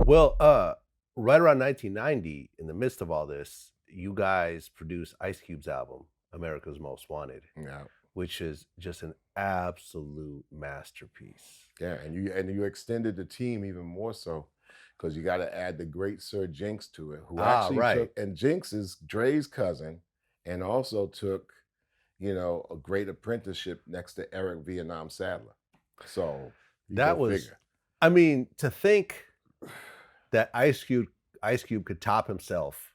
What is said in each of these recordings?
Well, right around 1990, in the midst of all this, you guys produced Ice Cube's album, America's Most Wanted, Yeah. which is just an absolute masterpiece. Yeah, and you extended the team even more so because you got to add the great Sir Jinx to it, who Ah, actually right. took, and Jinx is Dre's cousin, and also took, a great apprenticeship next to Eric Vietnam Sadler. So you go That was figure. I mean, to think that Ice Cube could top himself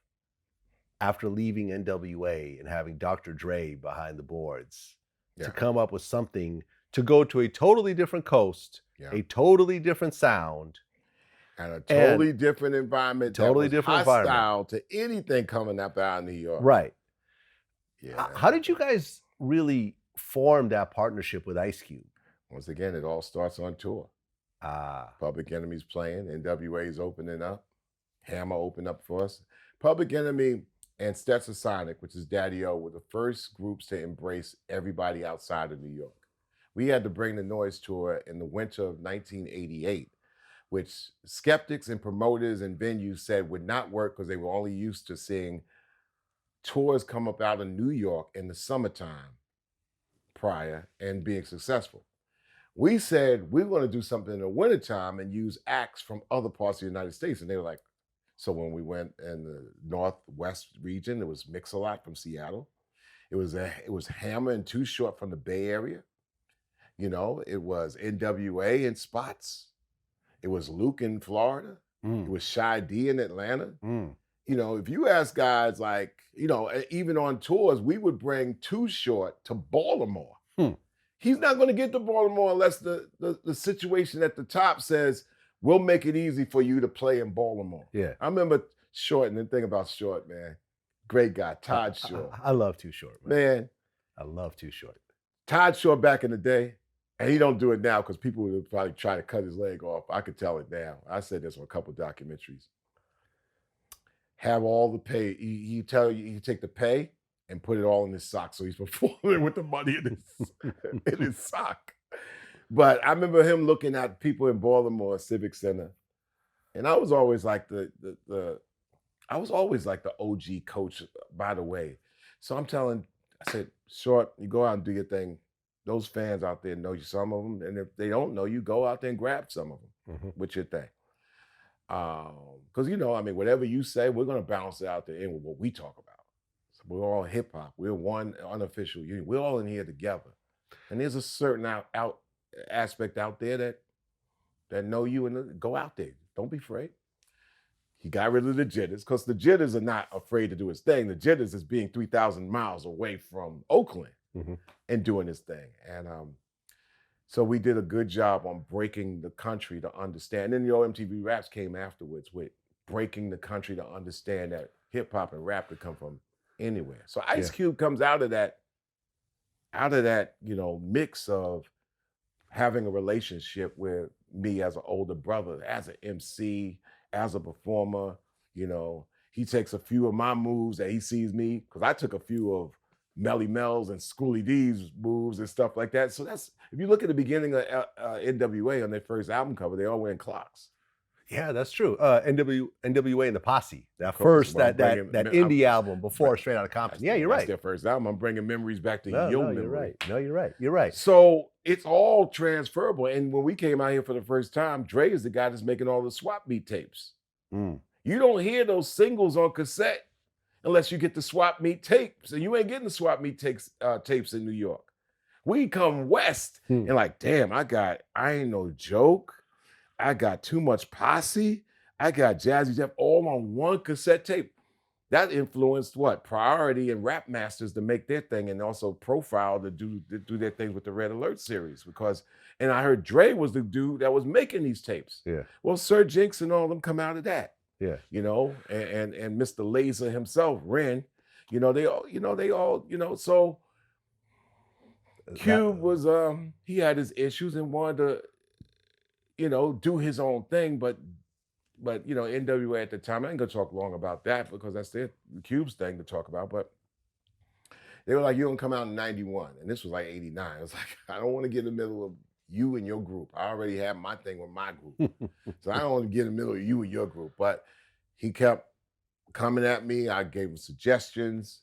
after leaving NWA and having Dr. Dre behind the boards to Yeah, come up with something to go to a totally different coast, yeah. a totally different sound, And a and totally different environment that totally was different environment. hostile to anything coming up out of New York. Right. How Yeah. did you guys really form that partnership with Ice Cube? Once again, it all starts on tour. Ah, Public Enemy's playing, NWA's opening up, Hammer opened up for us. Public Enemy and Stetson Sonic, which is Daddy O, were the first groups to embrace everybody outside of New York. We had to bring the Noise tour in the winter of 1988, which skeptics and promoters and venues said would not work because they were only used to seeing tours come up out of New York in the summertime prior and being successful. We said we're going to do something in the wintertime and use acts from other parts of the United States. And they were like, so when we went in the Northwest region, it was Mix-a-Lot from Seattle. It was Hammer and Too Short from the Bay Area. It was NWA in spots. It was Luke in Florida. It mm, was Shy D in Atlanta. mm. If you ask guys like, even on tours, we would bring Too Short to Baltimore. Hmm. He's not going to get to Baltimore unless the situation at the top says, we'll make it easy for you to play in Baltimore. Yeah. I remember Short, and the thing about Short, man, great guy, I, Todd I, Short. I love Too Short, man. Man, I love Too Short. Todd Short back in the day, and he don't do it now because people would probably try to cut his leg off. I could tell it now. I said this on a couple documentaries. Have all the pay. He tell you, you take the pay and put it all in his sock. So he's performing with the money in his sock. But I remember him looking at people in Baltimore Civic Center, and I was always like I was always like the OG coach, by the way. So I said, Short, you go out and do your thing. Those fans out there know you, some of them, and if they don't know you, go out there and grab some of them Mhm. with your thing. Because whatever you say, we're gonna balance it out the end with what we talk about. So we're all hip hop. We're one unofficial union. We're all in here together. And there's a certain out aspect out there that know you and go out there. Don't be afraid. He got rid of the jitters because the jitters are not afraid to do his thing. The jitters is being 3,000 miles away from Oakland Mhm. and doing his thing. And so we did a good job on breaking the country to understand. And then MTV Raps came afterwards with breaking the country to understand that hip hop and rap could come from anywhere. So Ice Yeah. Cube comes out of that, mix of having a relationship with me as an older brother, as an MC, as a performer. He takes a few of my moves that he sees me, because I took a few of Melle Mel's and Schoolie D's moves and stuff like that. So that's, if you look at the beginning of NWA on their first album cover, they all wearing clocks. Yeah, that's true. NWA and the Posse. Of That course, first well, I'm bringing, that I'm, indie album before but Straight Outta that's Compton. Yeah, their, you're that's right. their first album. I'm bringing memories back to No, your no, you're memory. right. No, you're right. You're right. So it's all transferable. And when we came out here for the first time, Dre is the guy that's making all the swap meet tapes. Mm. You don't hear those singles on cassette unless you get the swap meet tapes. And you ain't getting the swap meet tapes in New York. We come west Hmm. and like, damn, I ain't no joke. I got Too Much Posse. I got Jazzy Jeff all on one cassette tape. That influenced what? Priority and Rap Masters to make their thing, and also Profile to do their thing with the Red Alert series. And I heard Dre was the dude that was making these tapes. Yeah. Well, Sir Jinx and all of them come out of that. Yeah. And Mr. Laser himself, Ren, they all, so Cube was he had his issues and wanted to, do his own thing, but NWA at the time, I ain't gonna talk long about that because that's the Cube's thing to talk about, but they were like, you're gonna come out in 91, and this was like 89. I was like, I don't want to get in the middle of you and your group. I already have my thing with my group. So I don't want to get in the middle of you and your group. But he kept coming at me. I gave him suggestions.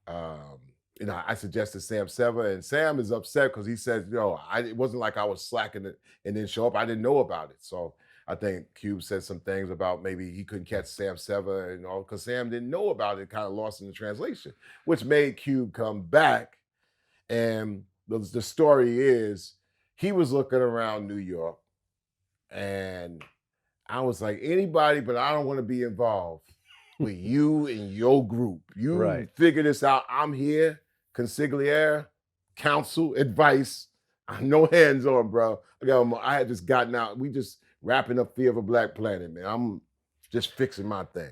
I suggested Sam Sever, and Sam is upset because he says, it wasn't like I was slacking it and didn't show up. I didn't know about it. So I think Cube said some things about maybe he couldn't catch Sam Sever and all because Sam didn't know about it, kind of lost in the translation, which made Cube come back. And the story is he was looking around New York, and I was like, anybody, but I don't want to be involved with you and your group. You figure this out. I'm here, consigliere, counsel, advice. No hands on, bro. I had just gotten out. We just wrapping up Fear of a Black Planet, man. I'm just fixing my thing.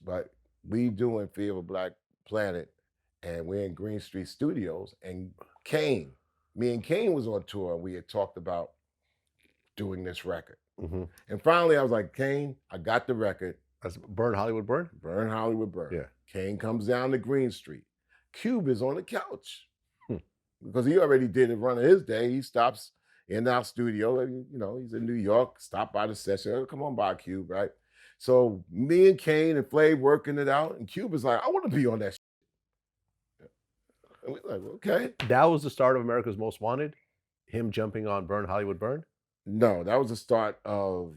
But we doing Fear of a Black Planet, and we're in Green Street Studios, and me and Kane was on tour, and we had talked about doing this record. Mm-hmm. And finally, I was like, Kane, I got the record. That's Burn Hollywood Burn? Burn Hollywood Burn. Yeah. Kane comes down to Green Street. Cube is on the couch because he already did a run of his day. He stops in our studio. And, he's in New York, stopped by the session. Oh, come on by, Cube, right? So me and Kane and Flav working it out. And Cube is like, I want to be on that shit. And we're like, okay. That was the start of America's Most Wanted? Him jumping on Burn Hollywood Burn? No, that was the start of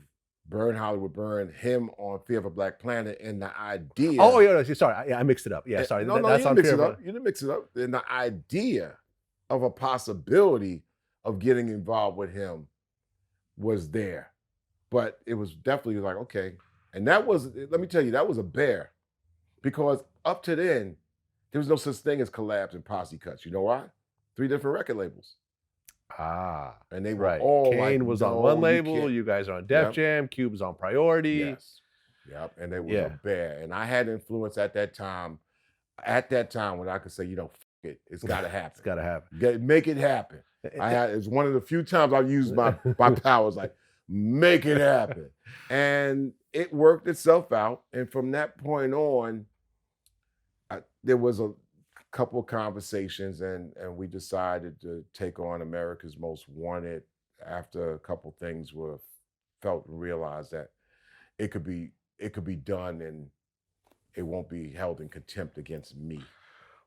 Burn Hollywood Burn, him on Fear of a Black Planet, and the idea. Oh, yeah, sorry, I mixed it up. Yeah, sorry. No, you didn't mix it up. You didn't mix it up. And the idea of a possibility of getting involved with him was there, but it was definitely like, okay. And that was, let me tell you, that was a bear, because up to then, there was no such thing as collabs and posse cuts. You know why? 3 different record labels. And they were all Kane was on one label, you guys are on Def Jam, Cube was on Priority. Yes. Yep. And they were a bear. And I had influence at that time when I could say, f it, it's gotta happen. It's gotta happen. Make it happen. It's one of the few times I've used my powers, like, make it happen. And it worked itself out. And from that point on, there was a couple of conversations, and we decided to take on America's Most Wanted after a couple things were felt and realized that it could be done and it won't be held in contempt against me.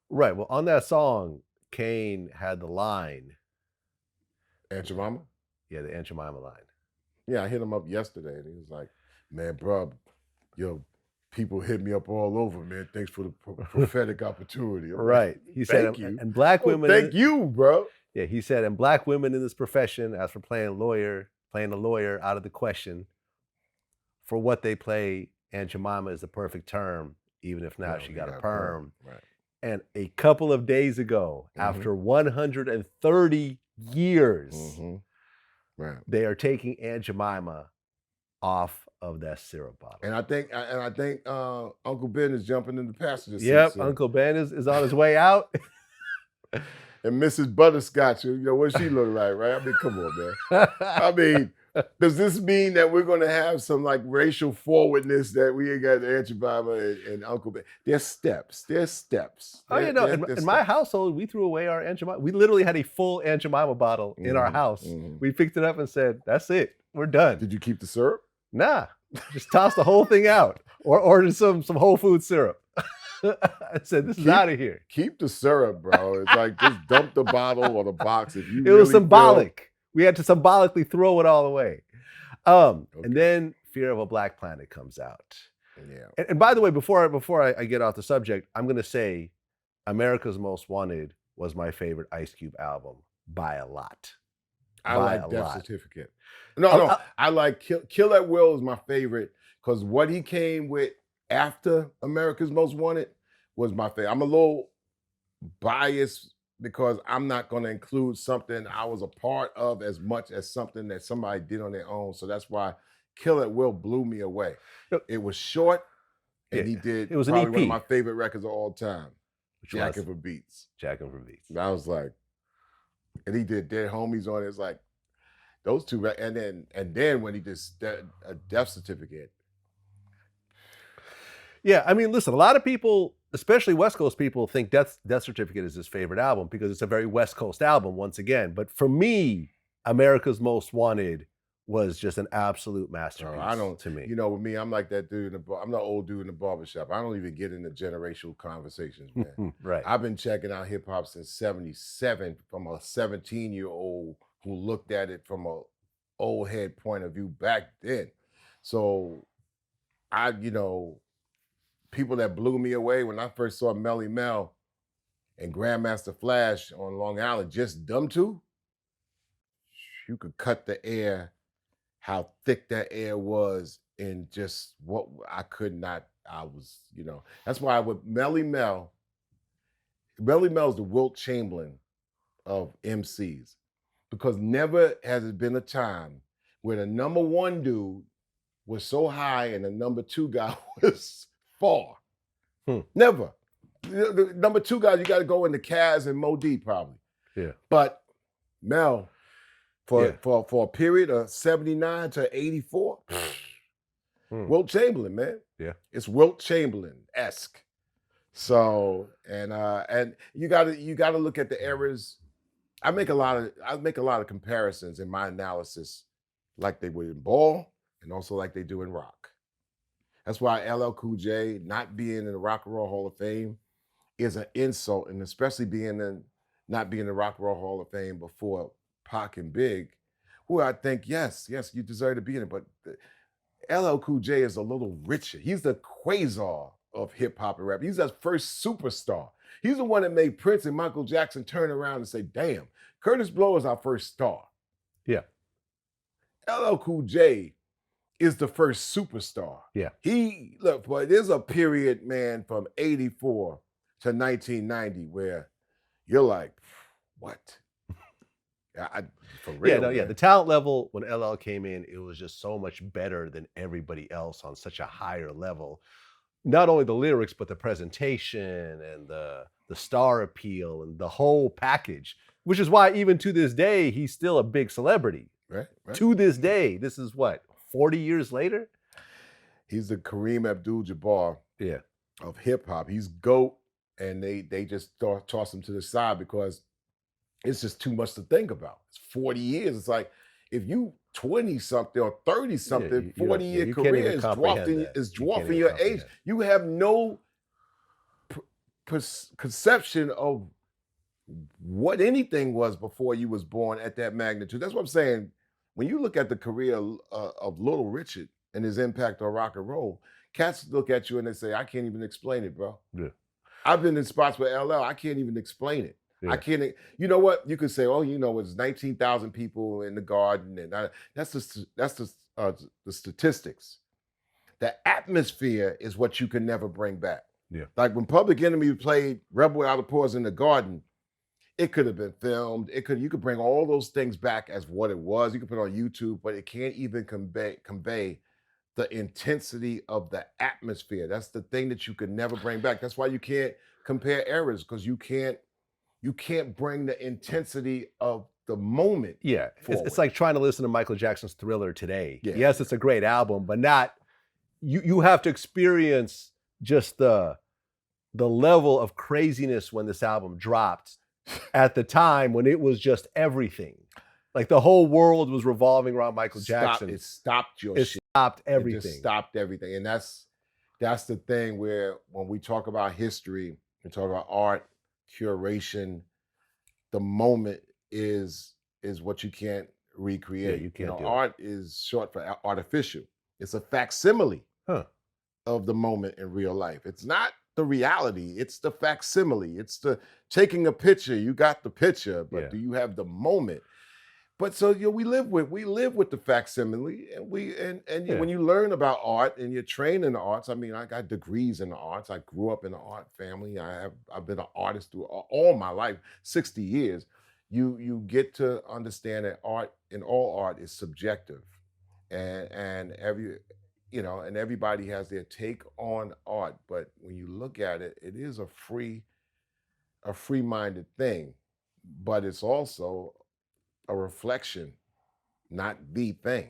Right. Well, on that song, Kane had the line, Aunt Jemima? Yeah, the Aunt Jemima line. Yeah, I hit him up yesterday, and he was like, man, bro, people hit me up all over, man. Thanks for the prophetic opportunity. Right. He said, thank you. And black women. Thank you, bro. Yeah, he said, and black women in this profession, as for playing a lawyer out of the question. For what they play, Aunt Jemima is the perfect term, even if now she got a perm. Right. And a couple of days ago, after 130 years, they are taking Aunt Jemima off of that syrup bottle. And I think Uncle Ben is jumping in the passenger seat. Yep, Uncle Ben is on his way out. And Mrs. Butterscotch, what she look like, right? I mean, come on, man. I mean, does this mean that we're going to have some like racial forwardness that we ain't got Aunt Jemima and Uncle Ben? There's steps. Oh, in my household, we threw away our Aunt Jemima. We literally had a full Aunt Jemima bottle in our house. We picked it up and said, that's it. We're done. Did you keep the syrup? Nah, just toss the whole thing out, or order some Whole Food syrup. I said, this is out of here. Keep the syrup, bro. It's like, just dump the bottle or the box if you It was symbolic. We had to symbolically throw it all away. And then Fear of a Black Planet comes out. Yeah. And by the way, before I get off the subject, I'm going to say America's Most Wanted was my favorite Ice Cube album by a lot. I like Death Certificate. No, I like Kill at Will is my favorite because what he came with after America's Most Wanted was my favorite. I'm a little biased because I'm not going to include something I was a part of as much as something that somebody did on their own. So that's why Kill at Will blew me away. It was short, and he did it was probably an EP. one of my favorite records of all time. Jackin' for Beats. Jackin' for Beats. And I was like, and he did Dead Homies on it. It's like those two, and then when he did a Death Certificate. Yeah, I mean, listen, a lot of people, especially West Coast people, think Death Certificate is his favorite album because it's a very West Coast album once again. But for me, America's Most Wanted was just an absolute masterpiece I don't, to me. you know, with me, I'm like that dude in the bar. I'm the old dude in the barbershop. I don't even get into generational conversations, man. Right. I've been checking out hip hop since '77 from a 17-year-old who looked at it from a old head point of view back then. So you know, people that blew me away when I first saw Melle Mel and Grandmaster Flash on Long Island, just them two, you could cut the air, how thick that air was, and just what I could not, I was, you know, that's why with Melle Mel's the Wilt Chamberlain of MCs, because never has it been a time where the number one dude was so high and the number two guy was far. Never. The number two guys, you got to go into Kaz and Mo D probably. Yeah. But Mel, for a period of 79 to 84, Wilt Chamberlain, man. Yeah. It's Wilt Chamberlain-esque. So, and you gotta look at the eras. I make a lot of comparisons in my analysis, like they would in ball and also like they do in rock. That's why LL Cool J not being in the Rock and Roll Hall of Fame is an insult, and especially not being in the Rock and Roll Hall of Fame before Pac and Big, who I think, yes, you deserve to be in it, but LL Cool J is a little richer. He's the Quasar of hip hop and rap. He's that first superstar. He's the one that made Prince and Michael Jackson turn around and say, damn, Curtis Blow is our first star. Yeah. LL Cool J is the first superstar. Yeah. Look, boy, there's a period, man, from 84 to 1990 where you're like, what? For real. The talent level when LL came in, it was just so much better than everybody else on such a higher level. Not only the lyrics, but the presentation and the star appeal and the whole package, which is why even to this day, he's still a big celebrity. Right. To this day, this is what, 40 years later? He's the Kareem Abdul-Jabbar of hip hop. He's GOAT, and they just toss him to the side because it's just too much to think about. It's 40 years. It's like if you 20-something or 30-something, 40-year career is dwarfing your age. You have no conception of what anything was before you was born at that magnitude. That's what I'm saying. When you look at the career of Little Richard and his impact on rock and roll, cats look at you and they say, I can't even explain it, bro. Yeah. I've been in spots with LL, I can't even explain it. Yeah. I can't, you know what? You could say, oh, you know, it's 19,000 people in the garden, and that's the statistics. The atmosphere is what you can never bring back. Yeah. Like when Public Enemy played Rebel Without a Pause in the Garden, it could have been filmed. You could bring all those things back as what it was. You could put it on YouTube, but it can't even convey the intensity of the atmosphere. That's the thing that you could never bring back. That's why you can't compare eras, because you can't bring the intensity of the moment. Yeah, it's like trying to listen to Michael Jackson's Thriller today. Yeah. Yes, it's a great album, but not, you have to experience just the level of craziness when this album dropped at the time when it was just everything. Like the whole world was revolving around Michael Jackson. It stopped your shit. Stopped everything. It just stopped everything. And that's the thing where when we talk about history, we talk about art, curation, the moment is what you can't recreate. Yeah, you can't do art is short for artificial. It's a facsimile of the moment in real life. It's not the reality, it's the facsimile. It's the taking a picture. You got the picture, but do you have the moment? But so we live with the facsimile, and when you learn about art and you're trained in the arts. I mean, I got degrees in the arts. I grew up in an art family. I've been an artist through all my life, 60 years. You get to understand that all art is subjective, and everybody has their take on art. But when you look at it, it is a free-minded thing, but it's also a reflection, not the thing.